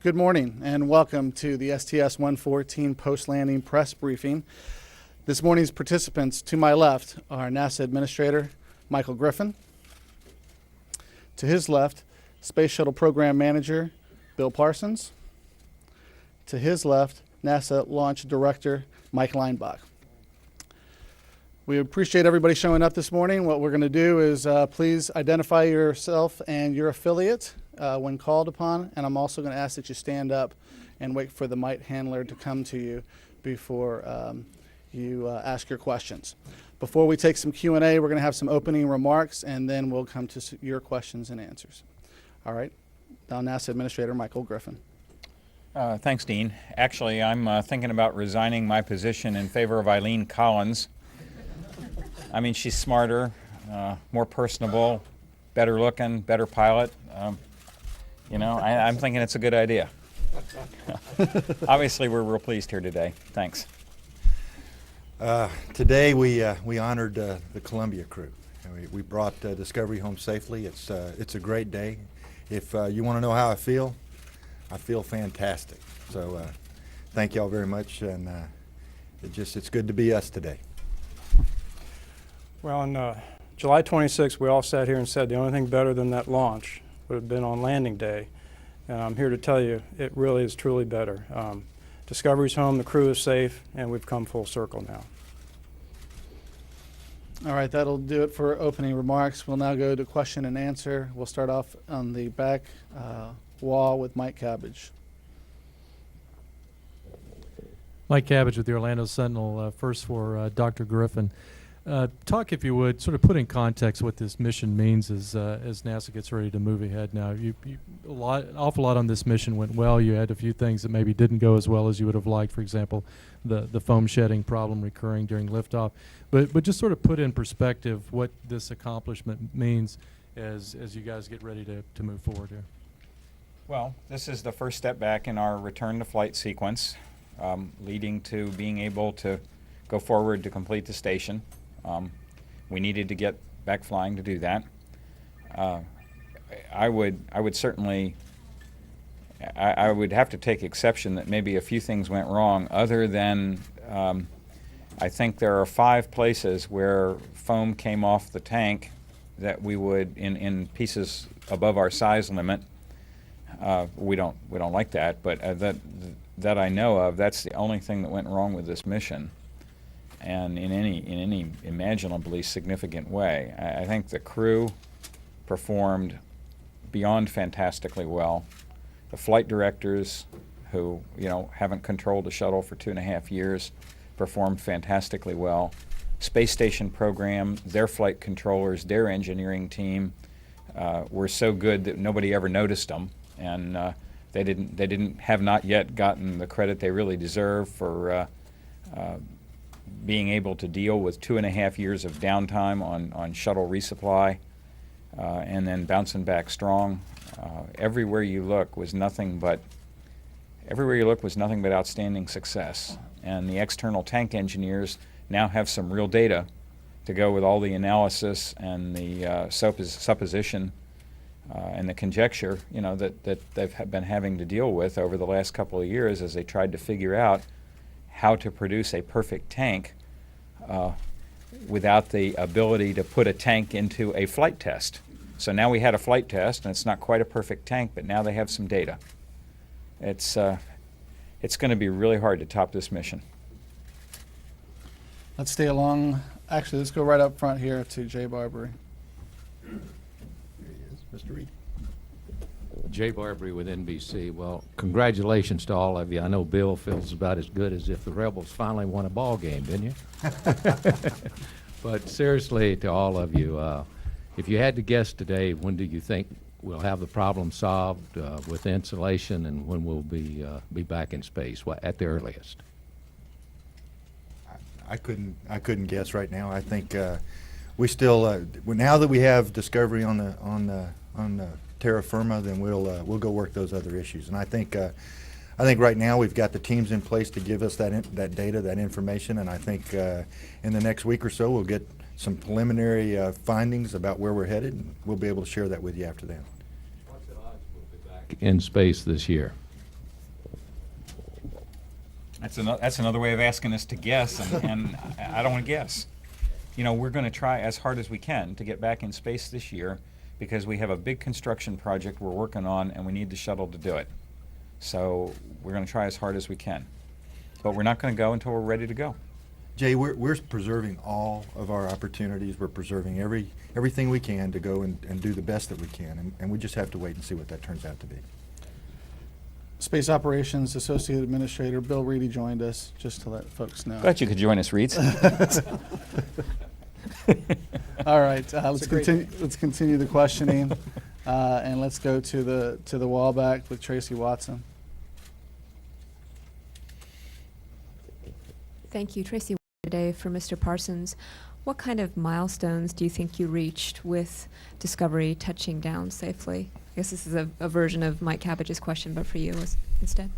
Good morning and welcome to the STS-114 post-landing press briefing. This morning's participants to my left are NASA Administrator Michael Griffin. To his left, Space Shuttle Program Manager Bill Parsons. To his left, NASA Launch Director Mike Leinbach. We appreciate everybody showing up this morning. What we're going to do is please identify yourself and your affiliate when called upon, and I'm also going to ask that you stand up and wait for the mic handler to come to you before you ask your questions. Before we take some Q&A, we're going to have some opening remarks, and then we'll come to your questions and answers. All right, now NASA Administrator Michael Griffin. Thanks, Dean. Actually, I'm thinking about resigning my position in favor of Eileen Collins. I mean, she's smarter, more personable, better looking, better pilot. I'm thinking it's a good idea. Obviously, we're real pleased here today. Thanks. Today we honored the Columbia crew. We brought Discovery home safely. It's a great day. If you want to know how I feel fantastic. So thank y'all very much, and it's good to be us today. Well, on July 26th, we all sat here and said the only thing better than that launch would have been on landing day. And I'm here to tell you it really is truly better. Discovery's home, the crew is safe, and we've come full circle now. All right, that'll do it for opening remarks. We'll now go to question and answer. We'll start off on the back wall with Mike Cabbage. Mike Cabbage with the Orlando Sentinel. First for Dr. Griffin. Talk, if you would, sort of put in context what this mission means as NASA gets ready to move ahead now. An awful lot on this mission went well. You had a few things that maybe didn't go as well as you would have liked. For example, the foam shedding problem recurring during liftoff. But just sort of put in perspective what this accomplishment means as you guys get ready to move forward here. Well, this is the first step back in our return to flight sequence, leading to being able to go forward to complete the station. We needed to get back flying to do that. I would certainly, I would have to take exception that maybe a few things went wrong, other than I think there are 5 places where foam came off the tank that we would, in pieces above our size limit. We don't like that, but that I know of, that's the only thing that went wrong with this mission. And in any imaginably significant way. I think the crew performed beyond fantastically well. The flight directors, who haven't controlled a shuttle for 2.5 years, performed fantastically well. Space Station program, their flight controllers, their engineering team were so good that nobody ever noticed them, and they have not yet gotten the credit they really deserve for being able to deal with 2.5 years of downtime on shuttle resupply, and then bouncing back strong. Everywhere you look was nothing but outstanding success. And the external tank engineers now have some real data to go with all the analysis and the supposition and the conjecture, that they've been having to deal with over the last couple of years as they tried to figure out how to produce a perfect tank without the ability to put a tank into a flight test. So now we had a flight test, and it's not quite a perfect tank, but now they have some data. It's going to be really hard to top this mission. Let's stay along. Actually, let's go right up front here to Jay Barbary. Here he is, Mr. Reed. Jay Barbary with NBC. Well, congratulations to all of you. I know Bill feels about as good as if the Rebels finally won a ball game, didn't you? But seriously, to all of you, if you had to guess today, when do you think we'll have the problem solved with insulation, and when we'll be back in space? At the earliest? I couldn't guess right now. I think we still now that we have Discovery on the terra firma, then we'll go work those other issues. And I think right now we've got the teams in place to give us that data, that information, and I think in the next week or so we'll get some preliminary findings about where we're headed, and we'll be able to share that with you after that. What's the odds we'll be back in space this year? That's another way of asking us to guess, and I don't want to guess. You know, we're going to try as hard as we can to get back in space this year because we have a big construction project we're working on and we need the shuttle to do it. So we're going to try as hard as we can. But we're not going to go until we're ready to go. Jay, we're preserving all of our opportunities. We're preserving everything we can to go and do the best that we can, and we just have to wait and see what that turns out to be. Space Operations Associate Administrator Bill Reedy joined us, just to let folks know. Glad you could join us, Reeds. All right, let's continue the questioning, and let's go to the wall back with Tracy Watson. Thank you. Tracy today for Mr. Parsons. What kind of milestones do you think you reached with Discovery touching down safely? I guess this is a version of Mike Cabbage's question, but for you instead.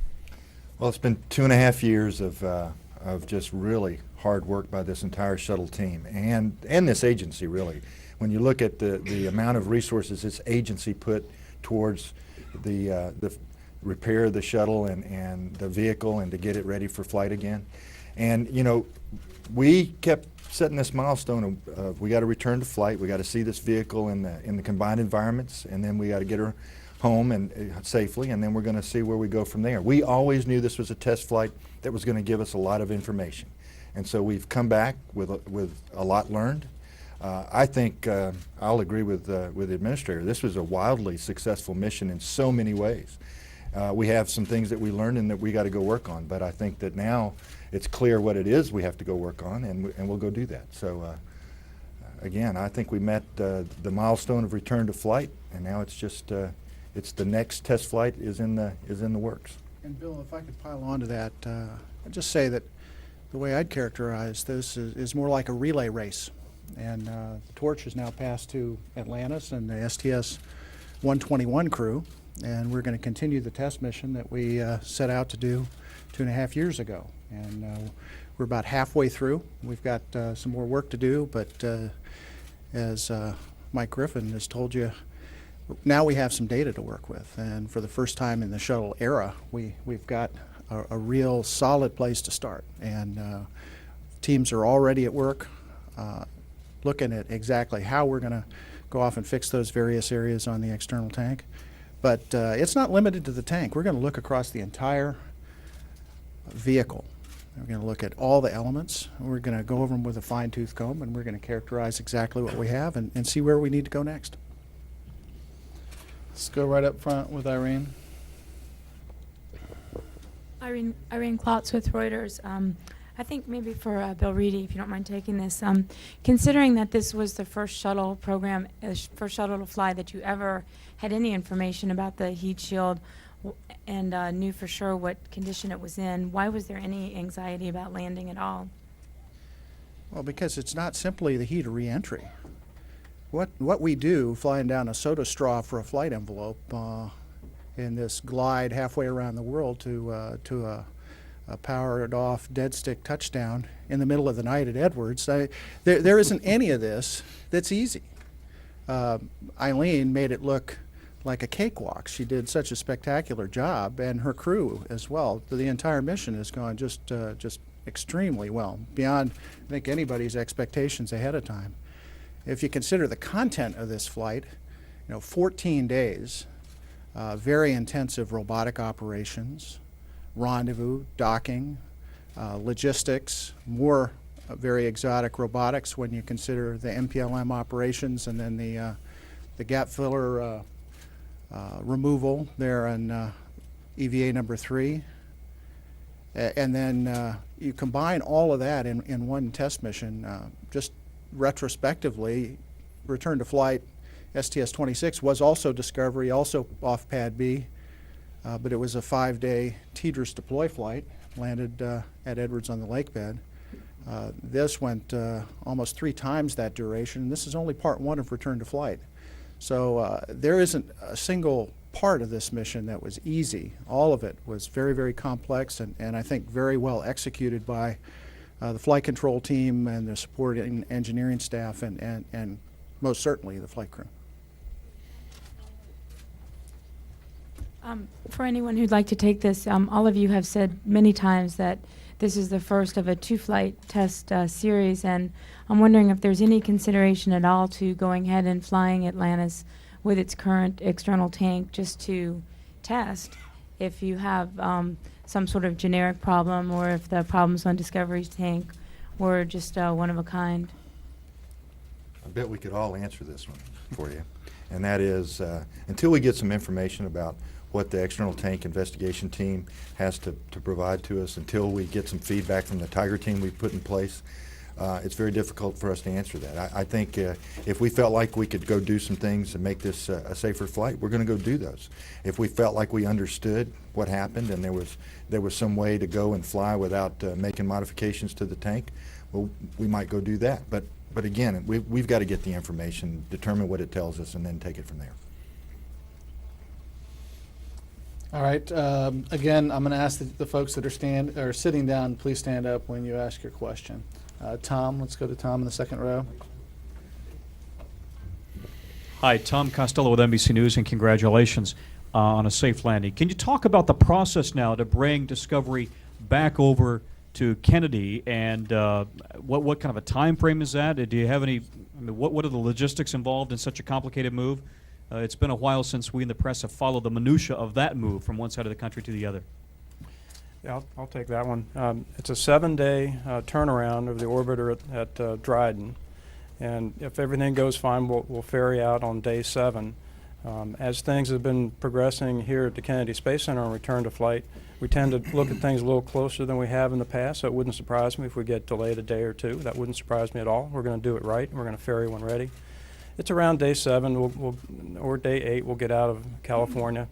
Well, it's been 2.5 years of just really hard work by this entire shuttle team and this agency, really. When you look at the amount of resources this agency put towards the repair of the shuttle and the vehicle and to get it ready for flight again. And, you know, we kept setting this milestone of we got to return to flight. We got to see this vehicle in the combined environments, and then we got to get her home and safely, and then we're going to see where we go from there. We always knew this was a test flight that was going to give us a lot of information, and so we've come back with a lot learned. I think I'll agree with the administrator. This was a wildly successful mission in so many ways. We have some things that we learned and that we got to go work on, but I think that now it's clear what it is we have to go work on, and we'll go do that. So again, I think we met the milestone of return to flight, and now it's just it's the next test flight is in the works. And Bill, if I could pile on to that, I'd just say that the way I'd characterize this is more like a relay race, and the torch is now passed to Atlantis and the STS-114 crew, and we're going to continue the test mission that we set out to do 2.5 years ago. And we're about halfway through. We've got some more work to do, but as Mike Griffin has told you, now we have some data to work with. And for the first time in the shuttle era, we've got a real solid place to start. And teams are already at work looking at exactly how we're going to go off and fix those various areas on the external tank. But it's not limited to the tank. We're going to look across the entire vehicle. We're going to look at all the elements. We're going to go over them with a fine-tooth comb, and we're going to characterize exactly what we have and see where we need to go next. Let's go right up front with Irene. Irene Klotz with Reuters. I think maybe for Bill Reedy, if you don't mind taking this, considering that this was the first shuttle program, first shuttle to fly that you ever had any information about the heat shield and knew for sure what condition it was in, why was there any anxiety about landing at all? Well, because it's not simply the heat of reentry. What we do flying down a soda straw for a flight envelope in this glide halfway around the world to a powered off dead stick touchdown in the middle of the night at Edwards, there isn't any of this that's easy. Eileen made it look like a cakewalk. She did such a spectacular job, and her crew as well. The entire mission has gone just extremely well, beyond I think anybody's expectations ahead of time. If you consider the content of this flight, 14 days, very intensive robotic operations, rendezvous, docking, logistics, more very exotic robotics when you consider the MPLM operations, and then the gap filler removal there on EVA number 3. And then you combine all of that in one test mission. Just retrospectively, return to flight STS-26 was also Discovery, also off Pad B, but it was a 5-day TDRS deploy flight, landed at Edwards on the lake bed. This went almost 3 times that duration. This is only part 1 of return to flight. So there isn't a single part of this mission that was easy. All of it was very, very complex and I think very well executed by the flight control team and the support and engineering staff and most certainly the flight crew. For anyone who'd like to take this, all of you have said many times that this is the first of a two-flight test series, and I'm wondering if there's any consideration at all to going ahead and flying Atlantis with its current external tank just to test if you have some sort of generic problem, or if the problems on Discovery's tank were just one of a kind. I bet we could all answer this one for you. And that is, until we get some information about what the external tank investigation team has to provide to us, until we get some feedback from the Tiger team we've put in place, it's very difficult for us to answer that. I think if we felt like we could go do some things and make this a safer flight, we're going to go do those. If we felt like we understood what happened and there was some way to go and fly without making modifications to the tank, well, we might go do that. But again, we've got to get the information, determine what it tells us, and then take it from there. All right. Again, I'm going to ask the folks that are sitting down, please stand up when you ask your question. Tom, let's go to Tom in the second row. Hi, Tom Costello with NBC News, and congratulations on a safe landing. Can you talk about the process now to bring Discovery back over to Kennedy, and what kind of a time frame is that? Do you have any? I mean, what are the logistics involved in such a complicated move? It's been a while since we in the press have followed the minutia of that move from one side of the country to the other. Yeah, I'll take that one. It's a 7-day turnaround of the orbiter at Dryden, and if everything goes fine, we'll ferry out on day 7. As things have been progressing here at the Kennedy Space Center on return to flight, we tend to look at things a little closer than we have in the past, so it wouldn't surprise me if we get delayed a day or two. That wouldn't surprise me at all. We're going to do it right, and we're going to ferry when ready. It's around day 7 or day 8 we'll get out of California.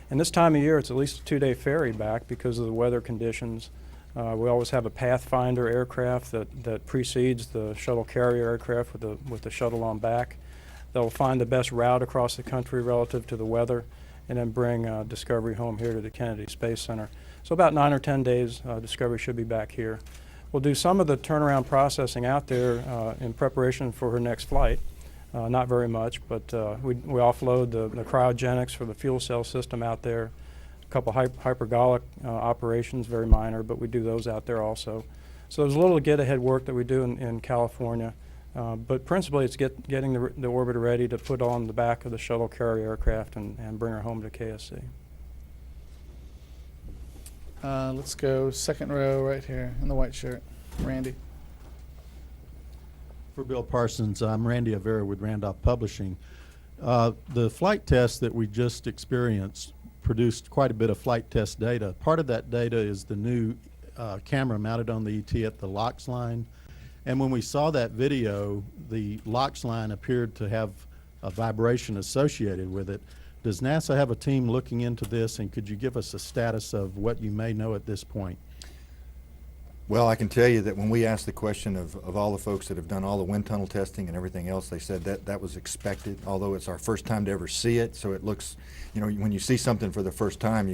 And this time of year, it's at least a 2-day ferry back because of the weather conditions. We always have a Pathfinder aircraft that precedes the shuttle carrier aircraft with the shuttle on back. They'll find the best route across the country relative to the weather, and then bring Discovery home here to the Kennedy Space Center. So about 9 or 10 days, Discovery should be back here. We'll do some of the turnaround processing out there in preparation for her next flight. Not very much, but we offload the cryogenics for the fuel cell system out there. A couple hypergolic operations, very minor, but we do those out there also. So there's a little get-ahead work that we do in California. But principally, it's getting the orbiter ready to put on the back of the shuttle carrier aircraft and bring her home to KSC. Let's go second row right here in the white shirt. Randy. For Bill Parsons, I'm Randy Avera with Randolph Publishing. The flight test that we just experienced produced quite a bit of flight test data. Part of that data is the new camera mounted on the ET at the LOX line. And when we saw that video, the LOX line appeared to have a vibration associated with it. Does NASA have a team looking into this, and could you give us a status of what you may know at this point? Well, I can tell you that when we asked the question of all the folks that have done all the wind tunnel testing and everything else, they said that was expected, although it's our first time to ever see it. So it looks, you know, when you see something for the first time,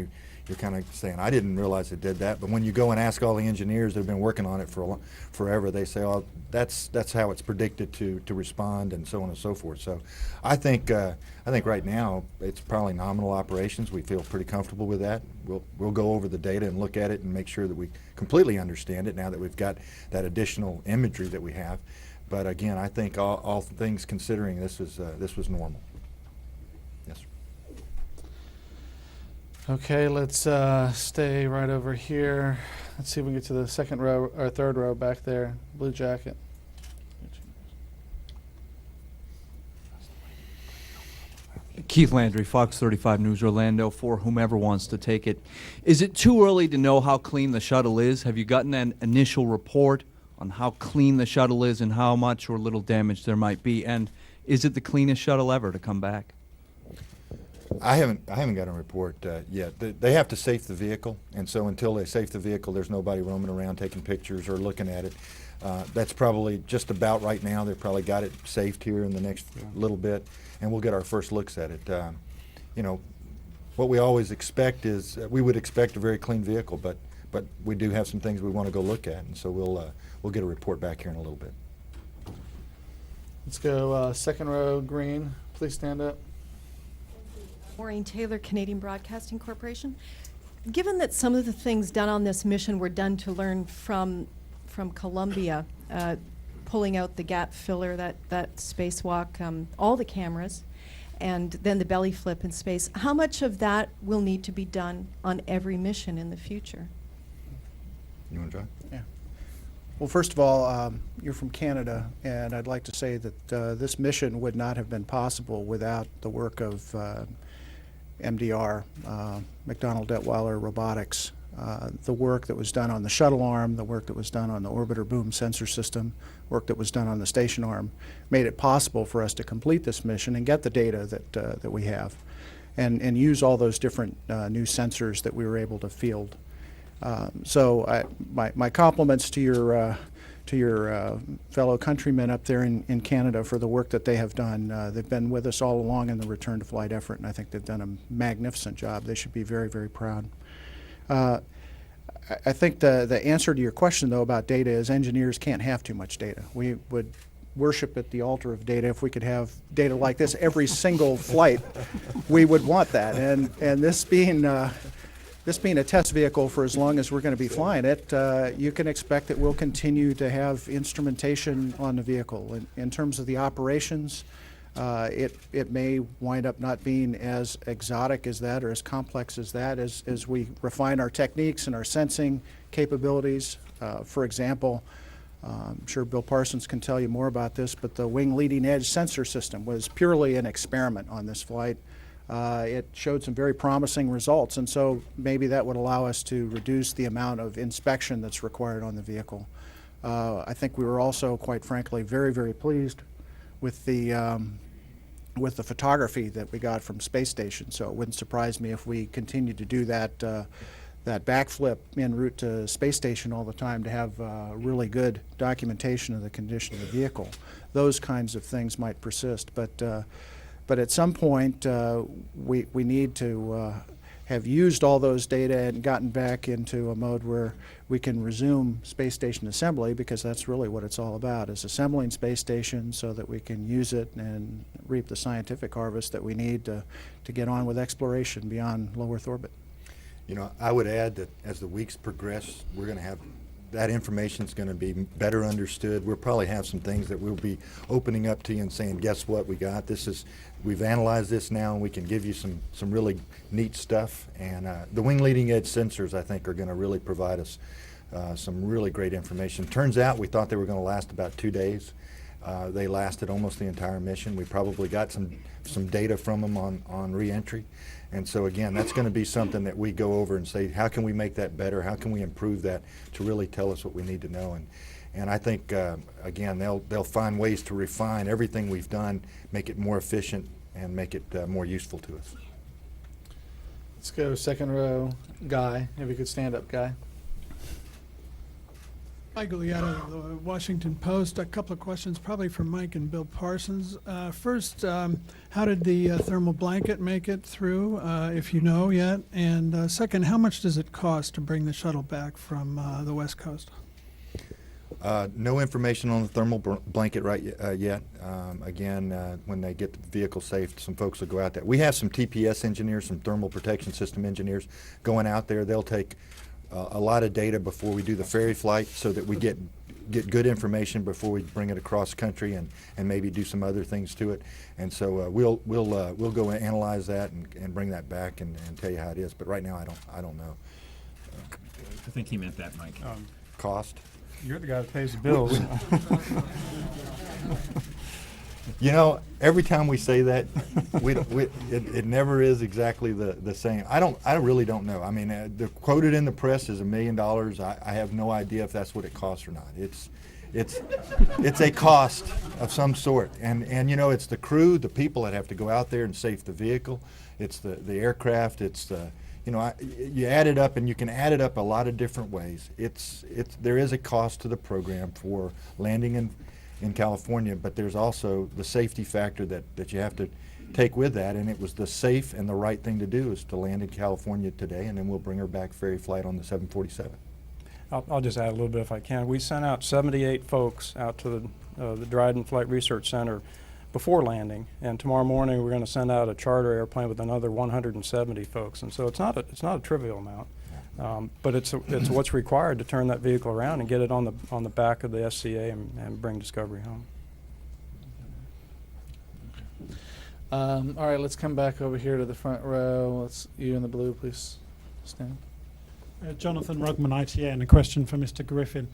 you're kind of saying, I didn't realize it did that. But when you go and ask all the engineers that have been working on it for forever, they say, oh, that's how it's predicted to respond, and so on and so forth. So I think right now it's probably nominal operations. We feel pretty comfortable with that. We'll go over the data and look at it and make sure that we completely understand it now that we've got that additional imagery that we have. But again, I think all things considering, this was normal. Yes, sir. Okay, let's stay right over here. Let's see if we can get to the second row or third row back there. Blue jacket. Keith Landry, Fox 35 News Orlando, for whomever wants to take it. Is it too early to know how clean the shuttle is? Have you gotten an initial report on how clean the shuttle is and how much or little damage there might be? And is it the cleanest shuttle ever to come back? I haven't got a report yet. They have to safe the vehicle, and so until they safe the vehicle, there's nobody roaming around taking pictures or looking at it. That's probably just about right now. They've probably got it safed here in the next little bit, and we'll get our first looks at it. You know, what we always expect is we would expect a very clean vehicle, but we do have some things we want to go look at, and so we'll get a report back here in a little bit. Let's go second row green. Please stand up. Maureen Taylor, Canadian Broadcasting Corporation. Given that some of the things done on this mission were done to learn from Columbia, pulling out the gap filler, that spacewalk, all the cameras, and then the belly flip in space, how much of that will need to be done on every mission in the future? You want to try? Yeah. Well, first of all, you're from Canada, and I'd like to say that this mission would not have been possible without the work of MDR, McDonnell Detweiler Robotics, the work that was done on the shuttle arm, the work that was done on the orbiter boom sensor system, work that was done on the station arm, made it possible for us to complete this mission and get the data that we have, and use all those different new sensors that we were able to field. So my compliments to your fellow countrymen up there in Canada for the work that they have done. They've been with us all along in the return to flight effort, and I think they've done a magnificent job. They should be very, very proud. I think the answer to your question, though, about data is engineers can't have too much data. We would worship at the altar of data if we could have data like this every single flight. We would want that, and this being a test vehicle for as long as we're going to be flying it, you can expect that we'll continue to have instrumentation on the vehicle. In terms of the operations, it may wind up not being as exotic as that or as complex as that as we refine our techniques and our sensing capabilities. For example, I'm sure Bill Parsons can tell you more about this, but the wing leading edge sensor system was purely an experiment on this flight. It showed some very promising results, and so maybe that would allow us to reduce the amount of inspection that's required on the vehicle. I think we were also, quite frankly, very, very pleased with the photography that we got from space station. So it wouldn't surprise me if we continue to do that backflip en route to space station all the time to have really good documentation of the condition of the vehicle. Those kinds of things might persist, but at some point, we need to have used all those data and gotten back into a mode where we can resume space station assembly, because that's really what it's all about, is assembling space station so that we can use it and reap the scientific harvest that we need to get on with exploration beyond low Earth orbit. You know, I would add that as the weeks progress, we're going to have that information is going to be better understood. We'll probably have some things that we'll be opening up to you and saying, guess what, we got this is, we've analyzed this now, and we can give you some really neat stuff. And the wing leading edge sensors, I think, are going to really provide us some really great information. Turns out we thought they were going to last about 2 days. They lasted almost the entire mission. We probably got some data from them on re-entry. And so again, that's going to be something that we go over and say, how can we make that better? How can we improve that to really tell us what we need to know? And I think, again, they'll find ways to refine everything we've done, make it more efficient, and make it more useful to us. Let's go second row, Guy. If you could stand up, Guy. Michael Liatta of the Washington Post. A couple of questions, probably for Mike and Bill Parsons. First, how did the thermal blanket make it through, if you know yet? And second, how much does it cost to bring the shuttle back from the West Coast? No information on the thermal blanket yet. Again, when they get the vehicle safe, some folks will go out there. We have some TPS engineers, some thermal protection system engineers going out there. They'll take a lot of data before we do the ferry flight so that we get good information before we bring it across country and maybe do some other things to it. And so we'll go and analyze that and bring that back and tell you how it is. But right now I don't know. I think he meant that, Mike. Cost? You're the guy that pays the bills. You know, every time we say that, it never is exactly the same. I really don't know. I mean, the quoted in the press is $1 million. I have no idea if that's what it costs or not. It's a cost of some sort, and you know, it's the crew, the people that have to go out there and safe the vehicle. It's the aircraft. It's the, you know, you add it up, and you can add it up a lot of different ways. There is a cost to the program for landing in California, but there's also the safety factor that you have to take with that, and it was the safe and the right thing to do is to land in California today, and then we'll bring her back ferry flight on the 747. I'll just add a little bit if I can. We sent out 78 folks out to the Dryden Flight Research Center before landing, and tomorrow morning we're going to send out a charter airplane with another 170 folks, and so it's not a trivial amount, but it's what's required to turn that vehicle around and get it on the back of the SCA and bring Discovery home. All right, let's come back over here to the front row. Let's you in the blue, please stand. Jonathan Rugman, ITN. A question for Mr. Griffin.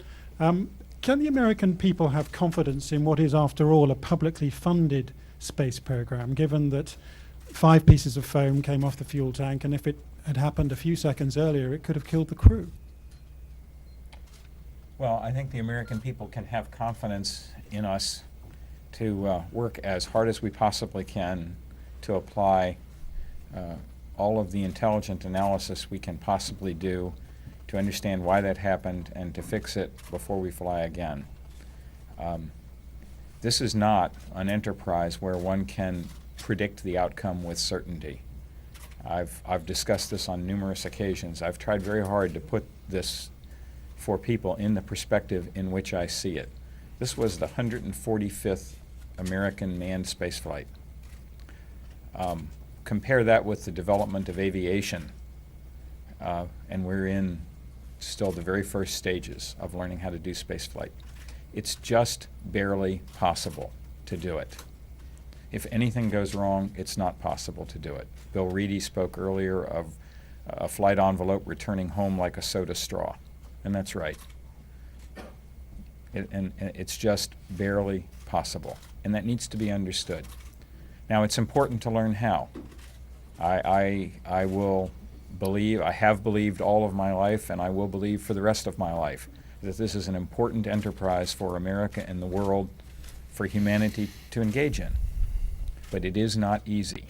Can the American people have confidence in what is, after all, a publicly funded space program, given that 5 pieces of foam came off the fuel tank, and if it had happened a few seconds earlier, it could have killed the crew? Well, I think the American people can have confidence in us to work as hard as we possibly can to apply all of the intelligent analysis we can possibly do to understand why that happened and to fix it before we fly again. This is not an enterprise where one can predict the outcome with certainty. I've discussed this on numerous occasions. I've tried very hard to put this for people in the perspective in which I see it. This was the 145th American manned spaceflight. Compare that with the development of aviation, and we're in still the very first stages of learning how to do spaceflight. It's just barely possible to do it. If anything goes wrong, it's not possible to do it. Bill Reedy spoke earlier of a flight envelope returning home like a soda straw, and that's right. And it's just barely possible, and that needs to be understood. Now, it's important to learn how. I will believe, I have believed all of my life, and I will believe for the rest of my life, that this is an important enterprise for America and the world, for humanity to engage in. But it is not easy.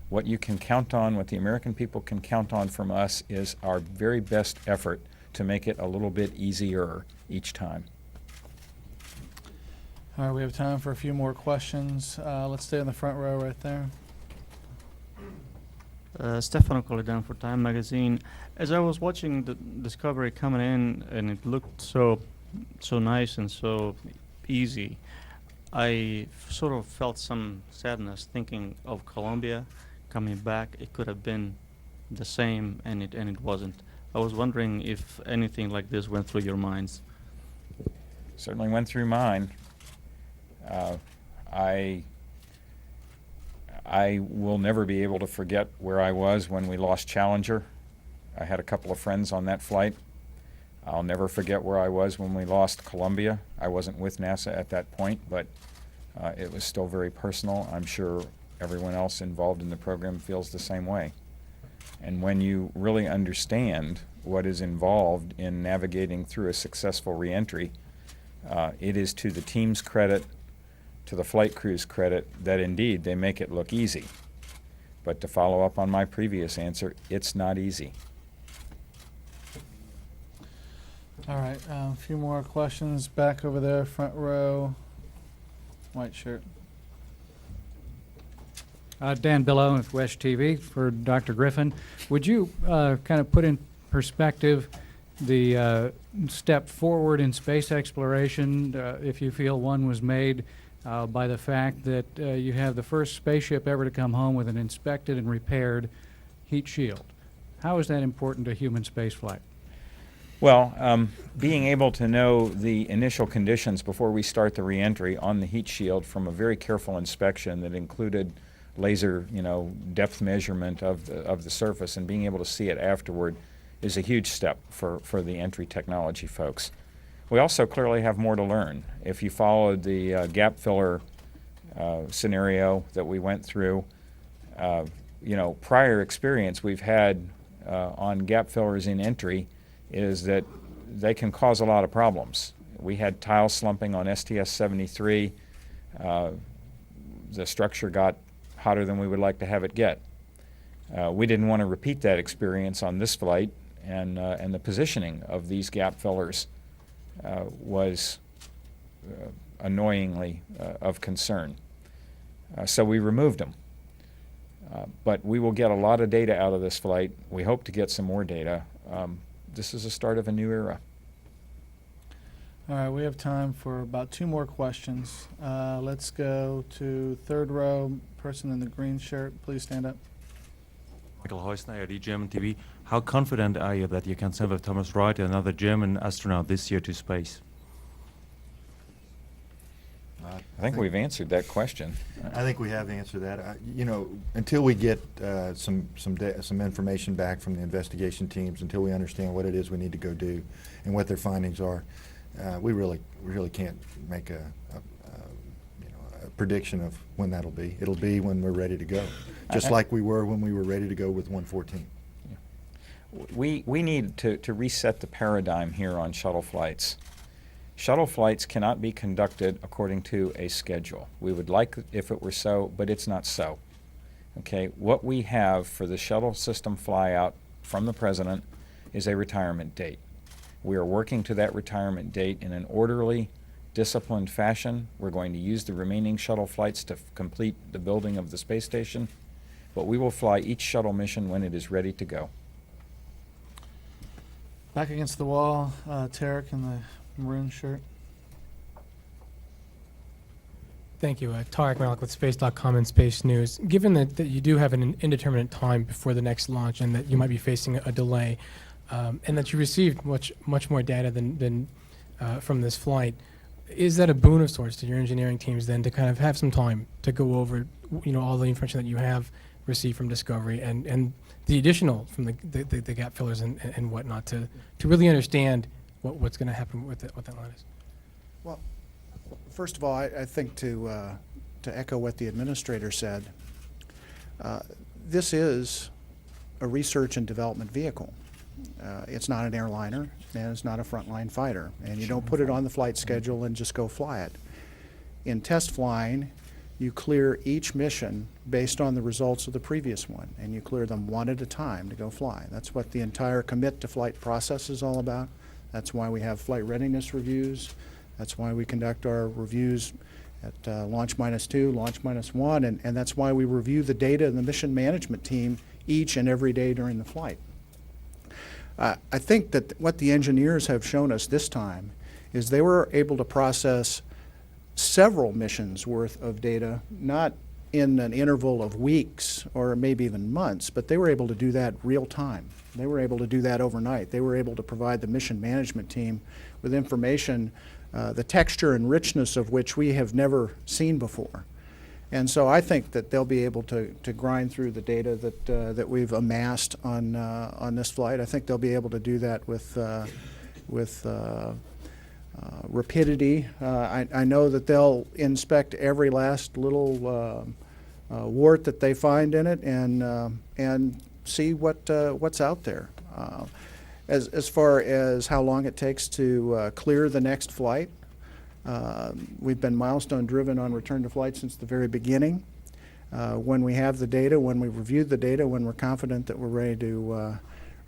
What you can count on, what the American people can count on from us, is our very best effort to make it a little bit easier each time. All right, we have time for a few more questions. Let's stay in the front row right there. Stefano Colidan for Time Magazine. As I was watching the Discovery coming in, and it looked so nice and so easy, I sort of felt some sadness thinking of Columbia coming back. It could have been the same, and it wasn't. I was wondering if anything like this went through your minds. Certainly went through mine. I will never be able to forget where I was when we lost Challenger. I had a couple of friends on that flight. I'll never forget where I was when we lost Columbia. I wasn't with NASA at that point, but it was still very personal. I'm sure everyone else involved in the program feels the same way. And when you really understand what is involved in navigating through a successful reentry, it is to the team's credit, to the flight crew's credit, that indeed they make it look easy. But to follow up on my previous answer, it's not easy. All right, a few more questions back over there, front row, white shirt. Dan Billow with West TV for Dr. Griffin. Would you kind of put in perspective the step forward in space exploration, if you feel one was made by the fact that you have the first spaceship ever to come home with an inspected and repaired heat shield? How is that important to human spaceflight? Well, being able to know the initial conditions before we start the reentry on the heat shield from a very careful inspection that included laser, depth measurement of the surface, and being able to see it afterward is a huge step for the entry technology folks. We also clearly have more to learn. If you followed the gap filler scenario that we went through, prior experience we've had on gap fillers in entry is that they can cause a lot of problems. We had tile slumping on STS-114. The structure got hotter than we would like to have it get. We didn't want to repeat that experience on this flight, and the positioning of these gap fillers was annoyingly of concern. So we removed them. But we will get a lot of data out of this flight. We hope to get some more data. This is the start of a new era. All right, we have time for about 2 more questions. Let's go to third row, person in the green shirt. Please stand up. Michael Heusner, German TV. How confident are you that you can send with Thomas Wright, another German astronaut, this year to space? I think we've answered that question. I think we have answered that. You know, until we get some information back from the investigation teams, until we understand what it is we need to go do and what their findings are, we really can't make a prediction of when that'll be. It'll be when we're ready to go, just like we were when we were ready to go with 114. We need to reset the paradigm here on shuttle flights. Shuttle flights cannot be conducted according to a schedule. We would like if it were so, but it's not so. Okay, what we have for the shuttle system flyout from the President is a retirement date. We are working to that retirement date in an orderly, disciplined fashion. We're going to use the remaining shuttle flights to complete the building of the space station, but we will fly each shuttle mission when it is ready to go. Back against the wall, Tarek in the maroon shirt. Thank you. Tarek Malik with Space.com and Space News. Given that you do have an indeterminate time before the next launch and that you might be facing a delay, and that you received much more data than from this flight, is that a boon of sorts to your engineering teams then to kind of have some time to go over all the information that you have received from Discovery and the additional from the gap fillers and whatnot to really understand what's going to happen with what that line is? Well, first of all, I think to echo what the administrator said, this is a research and development vehicle. It's not an airliner, and it's not a frontline fighter, and you don't put it on the flight schedule and just go fly it. In test flying, you clear each mission based on the results of the previous one, and you clear them one at a time to go fly. That's what the entire commit to flight process is all about. That's why we have flight readiness reviews. That's why we conduct our reviews at launch -2, launch -1, and that's why we review the data in the mission management team each and every day during the flight. I think that what the engineers have shown us this time is they were able to process several missions worth of data, not in an interval of weeks or maybe even months, but they were able to do that real time. They were able to do that overnight. They were able to provide the mission management team with information, the texture and richness of which we have never seen before. And so I think that they'll be able to grind through the data that we've amassed on this flight. I think they'll be able to do that with rapidity. I know that they'll inspect every last little wart that they find in it and see what's out there. As far as how long it takes to clear the next flight, we've been milestone driven on return to flight since the very beginning. When we have the data, when we've reviewed the data, when we're confident that we're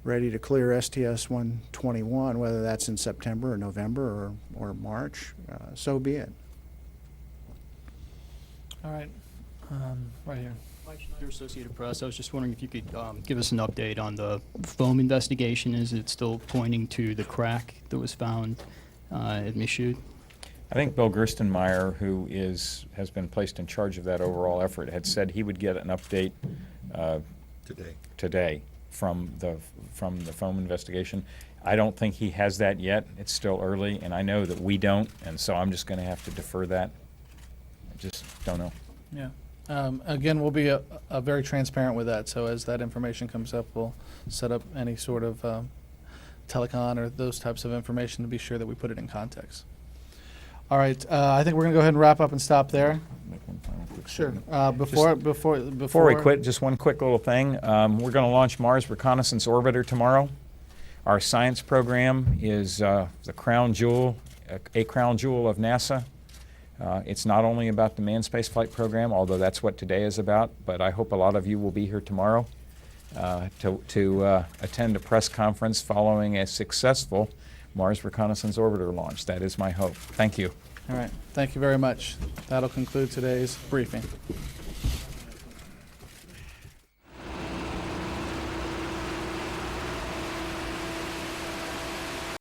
ready to clear STS-114, whether that's in September or November or March, so be it. All right, right here. Mike Schneider, Associated Press. I was just wondering if you could give us an update on the foam investigation. Is it still pointing to the crack that was found at Michoud? I think Bill Gerstenmaier, who has been placed in charge of that overall effort, had said he would get an update today from the foam investigation. I don't think he has that yet. It's still early, and I know that we don't, and so I'm just going to have to defer that. I just don't know. Yeah. Again, we'll be very transparent with that. So as that information comes up, we'll set up any sort of telecon or those types of information to be sure that we put it in context. All right, I think we're going to go ahead and wrap up and stop there. Make one final quick Sure. statement. Before we quit, just one quick little thing. We're going to launch Mars Reconnaissance Orbiter tomorrow. Our science program is the crown jewel, a crown jewel of NASA. It's not only about the manned spaceflight program, although that's what today is about, but I hope a lot of you will be here tomorrow to attend a press conference following a successful Mars Reconnaissance Orbiter launch. That is my hope. Thank you. All right. Thank you very much. That'll conclude today's briefing.